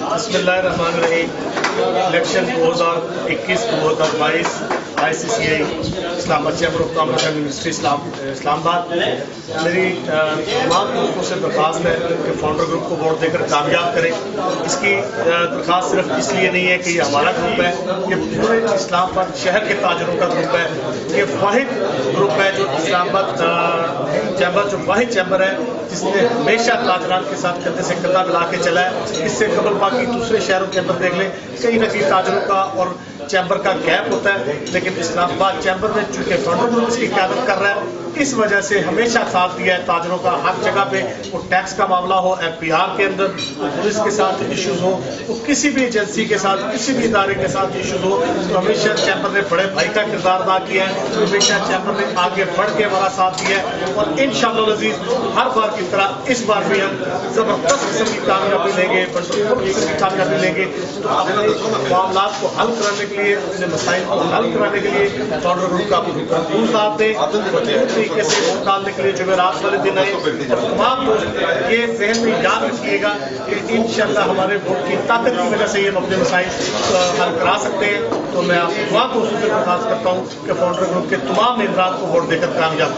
बिस्मिल्लाहिर्रहमानिर्रहीम। Election 2021-2022 ICCI Islamabad chamber of commerce and industry Islamabad. मेरी तमाम दोस्तों से दरख्वास्त है कि फाउंडर ग्रुप को वोट देकर कामयाब करें। इसकी दरख्वास्त सिर्फ इसलिए नहीं है कि ये हमारा ग्रुप है, ये पूरे इस्लामाबाद शहर के ताजरों का ग्रुप है। ये वाहिद ग्रुप है जो इस्लामाबाद चैम्बर जो वाहिद चैम्बर है जिसने हमेशा ताजरान के साथ कंधे से कंधा मिला के चला है। इससे कबल बाकी दूसरे शहरों के अंदर देख लें, कहीं न कहीं ताजरों का और चैम्बर का गैप होता है, लेकिन इस्लामाबाद चैम्बर में चूंकि फाउंडर ग्रुप इसकी क़यादत कर रहा है, इस वजह से हमेशा साथ दिया है ताजरों का। हर जगह पे वो टैक्स का मामला हो, FPR के अंदर पुलिस के साथ इश्यूज हो, वो किसी भी एजेंसी के साथ, किसी भी इदारे के साथ इश्यूज हो, तो हमेशा चैम्बर ने बड़े भाई का किरदार अदा किया है। हमेशा चैम्बर ने आगे बढ़ के हमारा साथ दिया है और इंशाअल्लाह अज़ीज़ हर बार की तरह इस बार भी हम ज़बरदस्त किस्म की कामयाबी लेंगे, कामयाबी लेंगे। तो अपने मामला को हल कराने के लिए, अपने मसाइल को हल कराने के लिए फाउंडर ग्रुप का भरपूर साथ दें। तरीके से वोट डालने के लिए जुमेरात वाले दिन आए और तमाम दोस्त ये जहन में याद रखिएगा कि इंशाअल्लाह हमारे वोट की ताकत की वजह से ये हम अपने मसाइल हल करा सकते हैं। तो मैं आप तमाम दोस्तों से दरख्वास्त करता हूँ कि फाउंडर ग्रुप के तमाम मेंबरान को वोट देकर कामयाब